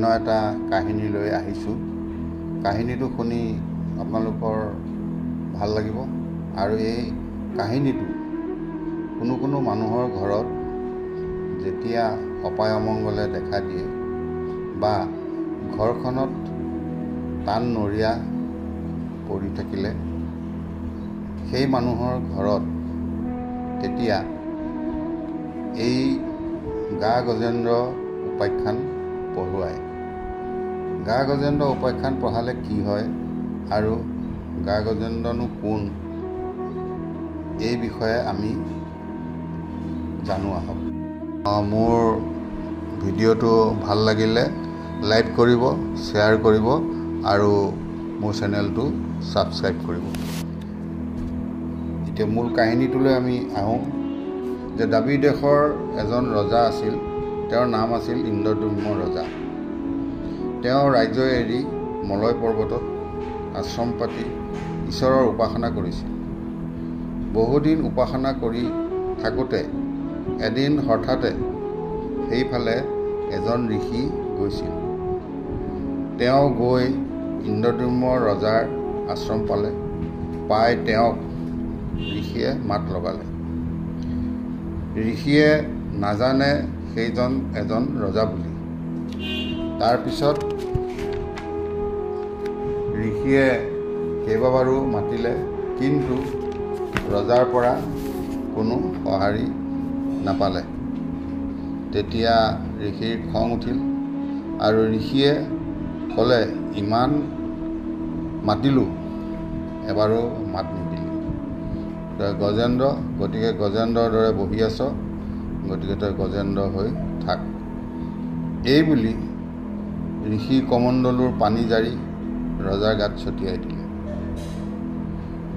অন্য এটা কাহিনী লৈ আহিছোঁ। কাহিনীটো শুনি আপোনালোকৰ ভাল লাগিব। আৰু এই কাহিনীটো কোনো মানুহৰ ঘৰত যেতিয়া অপায় অমংগলে দেখা দিয়ে বা ঘৰখনত টান নৰীয়া পৰি থাকিলে সেই মানুহৰ ঘৰত তেতিয়া এই গা গজেন্দ্ৰ উপাখ্যান পঢ়ুৱায়। গা গজেন্দ্ৰ উপাখ্যান পঢ়ালে কি হয় আৰু গা গজেন্দ্ৰনো কোন, এই বিষয়ে আমি জানো আহক। মোৰ ভিডিঅ'টো ভাল লাগিলে লাইক কৰিব, শ্বেয়াৰ কৰিব আৰু মোৰ চেনেলটো ছাবস্ক্ৰাইব কৰিব। এতিয়া মূল কাহিনীটোলৈ আমি আহোঁ যে দাবী দেশৰ এজন ৰজা আছিল। তেওঁৰ নাম আছিল ইন্দ্ৰদ্যুম্ন ৰজা। তেওঁ ৰাজ্য এৰি মলয় পৰ্বতত আশ্ৰম পাতি ঈশ্বৰৰ উপাসনা কৰিছিল। বহুদিন উপাসনা কৰি থাকোঁতে এদিন হঠাতে সেইফালে এজন ঋষি গৈছিল। তেওঁ গৈ ইন্দ্ৰদ্যুম্ন ৰজাৰ আশ্ৰম পালে। পাই তেওঁক ঋষিয়ে মাত লগালে। ঋষিয়ে নাজানে সেইজন এজন ৰজা বুলি। তাৰপিছত ঋষিয়ে কেইবাবাৰো মাতিলে, কিন্তু ৰজাৰ পৰা কোনো সঁহাৰি নাপালে। তেতিয়া ঋষিৰ খং উঠিল আৰু ঋষিয়ে ক'লে, ইমান মাতিলোঁ এবাৰো মাত নিদিলি। তই গজেন্দ্ৰ, গতিকে গজেন্দ্ৰৰ দৰে বহি আছ, গতিকে তই গজেন্দ্ৰ হৈ থাক। এই বুলি ঋষি কমণ্ডলুৰ পানী জাৰি ৰজাৰ গাত ছটিয়াই দিলে।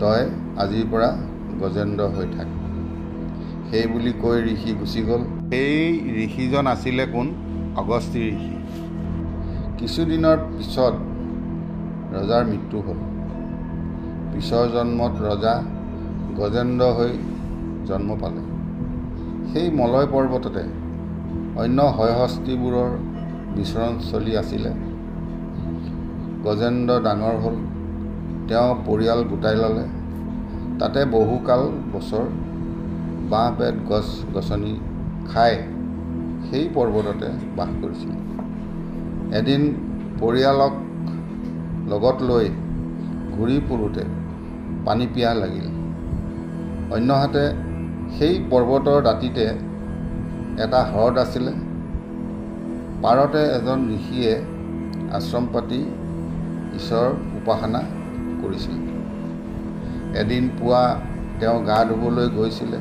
তই আজিৰ পৰা গজেন্দ্ৰ হৈ থাক। সেই বুলি কৈ ঋষি গুচি গ'ল। সেই ঋষিজন আছিলে কোন? অগস্ত্যী ঋষি। কিছুদিনৰ পিছত ৰজাৰ মৃত্যু হ'ল। পিছৰ জন্মত ৰজা গজেন্দ্ৰ হৈ জন্ম পালে। সেই মলয় পৰ্বততে অন্য হয়হস্তীবোৰৰ বিচৰণস্থলী আছিলে। গজেন্দ্ৰ ডাঙৰ হ'ল। তেওঁ পৰিয়াল গোটাই ল'লে। তাতে বহুকাল বছৰ বাঁহ বেত গছ গছনি খাই সেই পৰ্বততে বাস কৰিছিল। এদিন পৰিয়ালক লগত লৈ ঘূৰি ফুৰোঁতে পানী পিয়াহ লাগিল। অন্যহাতে সেই পৰ্বতৰ দাঁতিতে এটা হ্ৰদ আছিলে। পাৰতে এজন ঋষিয়ে আশ্ৰম পাতি ঈশ্বৰৰ উপাসনা কৰিছিল। এদিন পুৱা তেওঁ গা ধুবলৈ গৈছিলে।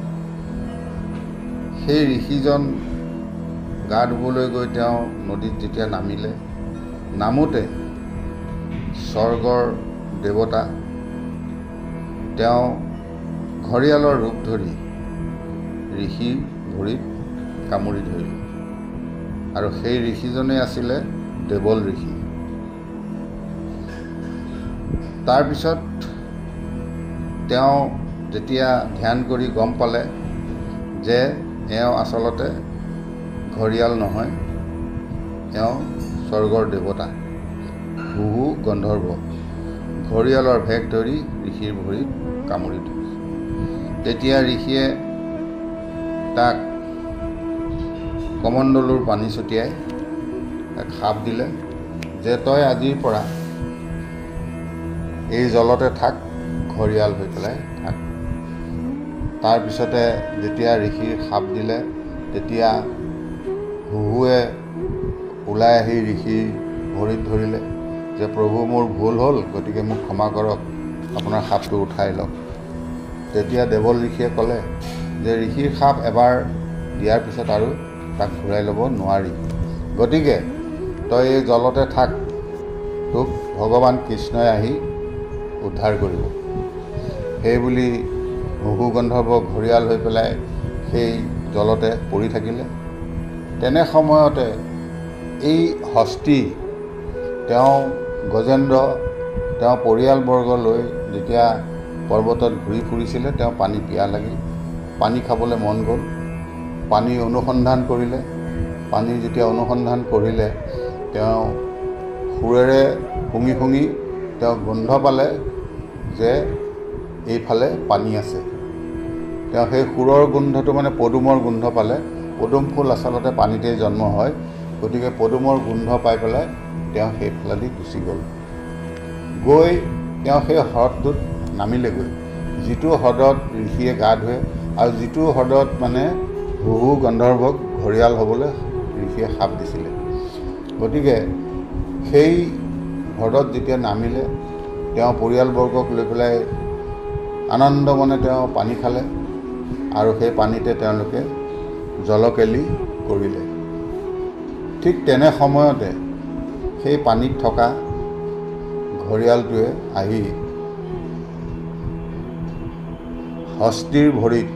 সেই ঋষিজন গা ধুবলৈ গৈ তেওঁ নদীত যেতিয়া নামিলে, নামোতে স্বৰ্গৰ দেৱতা তেওঁ ঘঁৰিয়ালৰ ৰূপ ধৰি ঋষিৰ ভৰিত কামুৰি ধৰিলে। আৰু সেই ঋষিজনেই আছিলে দেৱল ঋষি। তাৰপিছত তেওঁ যেতিয়া ধ্যান কৰি গম পালে যে এওঁ আচলতে ঘঁৰিয়াল নহয়, এওঁ স্বৰ্গৰ দেৱতা, হুহু গন্ধৰ্ব, ঘঁৰিয়ালৰ ভেক ধৰি ঋষিৰ ভৰিত কামুৰি ধৰিছে। তেতিয়া ঋষিয়ে তাক কমণ্ডলুৰ পানী ছটিয়াই এক শাপ দিলে যে তই আজিৰ পৰা এই জলতে থাক, ঘঁৰিয়াল হৈ পেলাই থাক। তাৰপিছতে যেতিয়া ঋষিৰ শাপ দিলে, তেতিয়া হুহুৱে ওলাই আহি ঋষিৰ ভৰিত ধৰিলে যে প্ৰভু, মোৰ ভুল হ'ল, গতিকে মোক ক্ষমা কৰক, আপোনাৰ শাপটো উঠাই লওক। তেতিয়া দেৱল ঋষিয়ে ক'লে যে ঋষিৰ শাপ এবাৰ দিয়াৰ পিছত আৰু তাক ঘূৰাই ল'ব নোৱাৰি, গতিকে তই এই জলতে থাক, তোক ভগৱান কৃষ্ণই আহি উদ্ধাৰ কৰিব। সেই বুলি হুহু গন্ধৰ্ব ঘঁৰিয়াল হৈ পেলাই সেই জলতে পৰি থাকিলে। তেনে সময়তে এই হস্তি তেওঁ গজেন্দ্ৰ তেওঁ পৰিয়ালবৰ্গ লৈ যেতিয়া পৰ্বতত ঘূৰি ফুৰিছিলে, তেওঁ পানী পিয়াহ লাগিল। পানী খাবলৈ মন গ'ল। পানী অনুসন্ধান কৰিলে। পানী যেতিয়া অনুসন্ধান কৰিলে, তেওঁ সুৰেৰে শুঙি শুঙি তেওঁ গোন্ধ পালে যে এইফালে পানী আছে। তেওঁ সেই সুৰৰ গোন্ধটো মানে পদুমৰ গোন্ধ পালে। পদুম ফুল আচলতে পানীতেই জন্ম হয়, গতিকে পদুমৰ গোন্ধ পাই পেলাই তেওঁ সেইফালেদি গুচি গ'ল। গৈ তেওঁ সেই হ্ৰদটোত নামিলেগৈ, যিটো হ্ৰদত ঋষিয়ে গা ধুৱে আৰু যিটো হ্ৰদত মানে হুহু গন্ধৰ্বক ঘৰিয়াল হ'বলৈ ঋষিয়ে শাপ দিছিলে। গতিকে সেই হ্ৰদত যেতিয়া নামিলে, তেওঁ পৰিয়ালবৰ্গক লৈ পেলাই আনন্দ মনে তেওঁ পানী খালে আৰু সেই পানীতে তেওঁলোকে জলকেলি কৰিলে। ঠিক তেনে সময়তে সেই পানীত থকা ঘৰিয়ালটোৱে আহি হস্তীৰ ভৰিত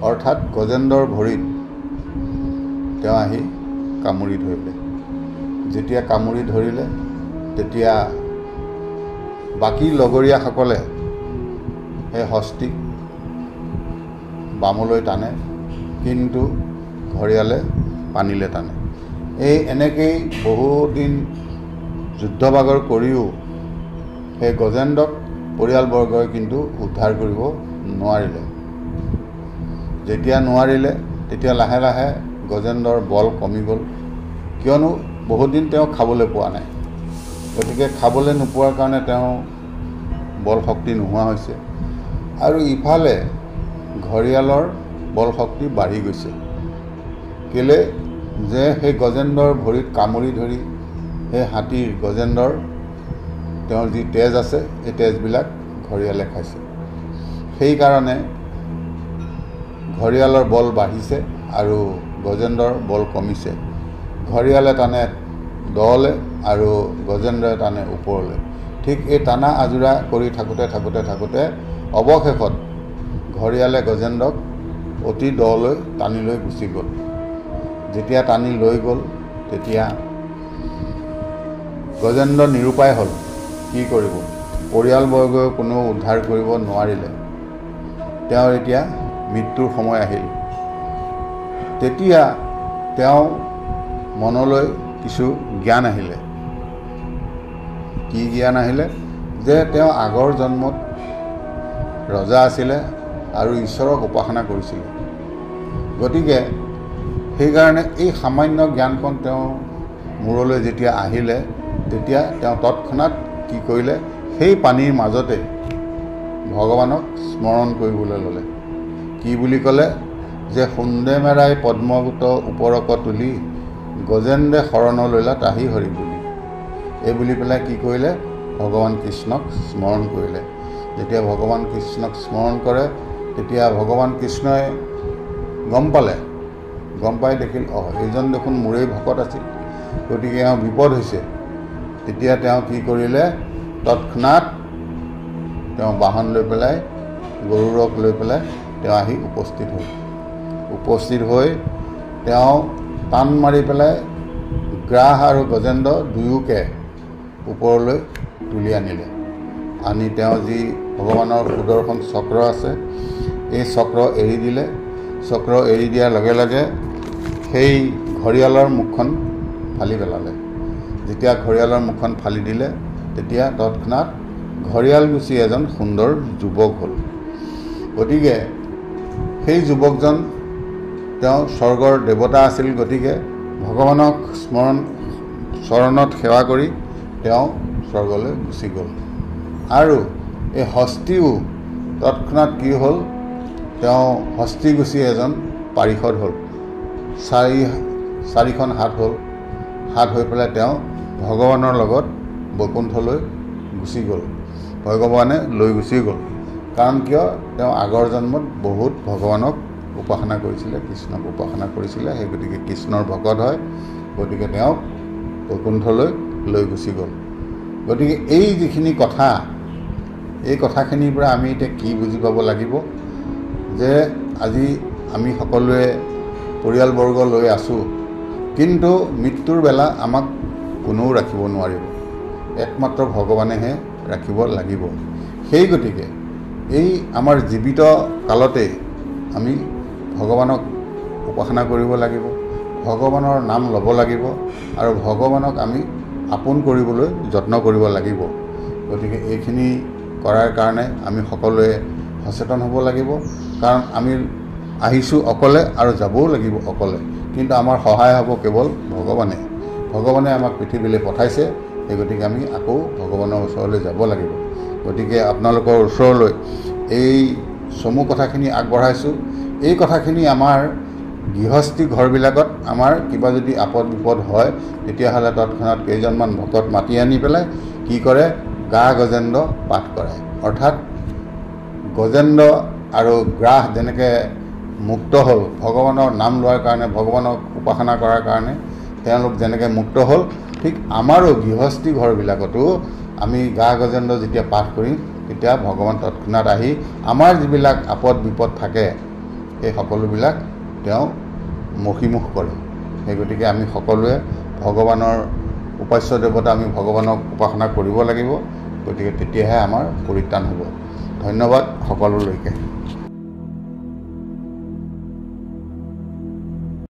অৰ্থাৎ গজেন্দ্ৰৰ ভৰিত তেওঁ আহি কামুৰি ধৰিলে। যেতিয়া কামুৰি ধৰিলে তেতিয়া বাকী লগৰীয়াসকলে সেই হস্তীক বামলৈ টানে, কিন্তু ঘৰিয়ালে পানীলে টানে। এনেকেই বহুদিন যুদ্ধ বাগৰ কৰিও সেই গজেন্দ্ৰক পৰিয়ালবৰ্গই কিন্তু উদ্ধাৰ কৰিব নোৱাৰিলে। যেতিয়া নোৱাৰিলে তেতিয়া লাহে লাহে গজেন্দ্ৰৰ বল কমি গ'ল, কিয়নো বহুদিন তেওঁ খাবলৈ পোৱা নাই। গতিকে খাবলৈ নোপোৱাৰ কাৰণে তেওঁ বল শক্তি নোহোৱা হৈছে আৰু ইফালে ঘৰিয়ালৰ বল শক্তি বাঢ়ি গৈছে। কেলে যে সেই গজেন্দ্ৰৰ ভৰিত কামুৰি ধৰি সেই হাতীৰ গজেন্দ্ৰৰ তেওঁৰ যি তেজ আছে এই তেজবিলাক ঘৰিয়ালে খাইছে। সেইকাৰণে ঘৰিয়ালৰ বল বাঢ়িছে আৰু গজেন্দ্ৰৰ বল কমিছে। ঘৰিয়ালে টানে দলৈ আৰু গজেন্দ্ৰই টানে ওপৰলৈ। ঠিক এই টানা আজোৰা কৰি থাকোঁতে থাকোঁতে থাকোঁতে অৱশেষত ঘৰিয়ালে গজেন্দ্ৰক অতি দলৈ টানি লৈ গুচি গ'ল। যেতিয়া টানি লৈ গ'ল তেতিয়া গজেন্দ্ৰ নিৰুপায় হ'ল। কি কৰিব? পৰিয়ালবৰ্গই কোনেও উদ্ধাৰ কৰিব নোৱাৰিলে। তেওঁৰ এতিয়া মৃত্যুৰ সময় আহিল। তেতিয়া তেওঁ মনলৈ কিছু জ্ঞান আহিলে। কি জ্ঞান আহিলে? যে তেওঁ আগৰ জন্মত ৰজা আছিলে আৰু ঈশ্বৰক উপাসনা কৰিছিলে। গতিকে সেইকাৰণে এই সামান্য জ্ঞানকণ তেওঁ মূৰলৈ যেতিয়া আহিলে তেতিয়া তেওঁ তৎক্ষণাত কি কৰিলে? সেই পানীৰ মাজতে ভগৱানক স্মৰণ কৰিবলৈ ল'লে। কি বুলি ক'লে? যে সুন্দে মেৰাই পদ্মগত ওপৰক তুলি গজেন্দ্ৰে শৰণ লৈলা তাহি হৰি বুলি। এই বুলি পেলাই কি কৰিলে? ভগৱান কৃষ্ণক স্মৰণ কৰিলে। যেতিয়া ভগৱান কৃষ্ণক স্মৰণ কৰে তেতিয়া ভগৱান কৃষ্ণই গম পাই দেখিল এইজন দেখোন মোৰেই ভকত আছিল, গতিকে এওঁ বিপদ হৈছে। তেতিয়া তেওঁ কি কৰিলে? তৎক্ষণাত তেওঁ বাহন লৈ পেলাই গৰুড়ক লৈ পেলাই তেওঁ আহি উপস্থিত হৈ তেওঁ টান মাৰি পেলাই গ্ৰাহ আৰু গজেন্দ্ৰ দুয়োকে ওপৰলৈ তুলি আনিলে। আনি তেওঁ যি ভগৱানৰ সুদৰ্শন চক্ৰ আছে এই চক্ৰ এৰি দিলে। চক্ৰ এৰি দিয়াৰ লগে লগে সেই ঘৰিয়ালৰ মুখখন ফালি পেলালে। যেতিয়া ঘৰিয়ালৰ মুখখন ফালি দিলে তেতিয়া তৎক্ষণাত ঘৰিয়াল গুচি এজন সুন্দৰ যুৱক হ'ল। গতিকে সেই যুৱকজন তেওঁ স্বৰ্গৰ দেৱতা আছিল। গতিকে ভগৱানক চৰণত সেৱা কৰি তেওঁ স্বৰ্গলৈ গুচি গ'ল। আৰু এই হস্তীও তৎক্ষণাত কি হ'ল? তেওঁ হস্তি গুচি এজন পাৰিষদ হ'ল। চাৰিখন হাত হ'ল। হাত হৈ পেলাই তেওঁ ভগৱানৰ লগত বৈকুণ্ঠলৈ গুচি গ'ল। ভগৱানে লৈ গুচি গ'ল। কাৰণ কিয়? তেওঁ আগৰ জন্মত বহুত ভগৱানক উপাসনা কৰিছিলে, কৃষ্ণক উপাসনা কৰিছিলে। সেই গতিকে কৃষ্ণৰ ভকত হয়। গতিকে তেওঁক বৈকুণ্ঠলৈ লৈ গুচি গ'ল। গতিকে এই যিখিনি কথা, এই কথাখিনিৰ পৰা আমি এতিয়া কি বুজি পাব লাগিব? যে আজি আমি সকলোৱে পৰিয়ালবৰ্গ লৈ আছোঁ, কিন্তু মৃত্যুৰ বেলা আমাক কোনেও ৰাখিব নোৱাৰিব। একমাত্ৰ ভগৱানেহে ৰাখিব লাগিব। সেই গতিকে এই আমাৰ জীৱিত কালতে আমি ভগৱানক উপাসনা কৰিব লাগিব ভগৱানৰ নাম ল'ব লাগিব আৰু ভগৱানক আমি আপোন কৰিবলৈ যত্ন কৰিব লাগিব। গতিকে এইখিনি কৰাৰ কাৰণে আমি সকলোৱে সচেতন হ'ব লাগিব, কাৰণ আমি আহিছোঁ অকলে আৰু যাবও লাগিব অকলে, কিন্তু আমাৰ সহায় হ'ব কেৱল ভগৱানে আমাক পৃথিৱীলৈ পঠাইছে। সেই গতিকে আমি আকৌ ভগৱানৰ ওচৰলৈ যাব লাগিব। গতিকে আপোনালোকৰ ওচৰলৈ এই চমু কথাখিনি আগবঢ়াইছোঁ। এই কথাখিনি আমাৰ গৃহস্থী ঘৰবিলাকত আমাৰ কিবা যদি আপদ বিপদ হয়, তেতিয়াহ'লে তৎক্ষণাত কেইজনমান ভকত মাতি আনি পেলাই কি কৰে, গা গজেন্দ্ৰ পাঠ কৰায়। অৰ্থাৎ গজেন্দ্ৰ আৰু গ্ৰাহ যেনেকৈ মুক্ত হ'ল ভগৱানৰ নাম লোৱাৰ কাৰণে, ভগৱানক উপাসনা কৰাৰ কাৰণে তেওঁলোক যেনেকৈ মুক্ত হ'ল, ঠিক আমাৰো গৃহস্থী ঘৰবিলাকতো আমি গা গজেন্দ্ৰ যেতিয়া পাঠ কৰিম, তেতিয়া ভগৱান তৎক্ষণাত আহি আমাৰ যিবিলাক আপদ বিপদ থাকে সেই সকলোবিলাক তেওঁ মষিমুখ কৰে। সেই গতিকে আমি সকলোৱে ভগৱানৰ উপাস্য দেৱতা, আমি ভগৱানক উপাসনা কৰিব লাগিব। গতিকে তেতিয়াহে আমাৰ পৰিত্ৰাণ হ'ব। ধন্যবাদ সকলোলৈকে।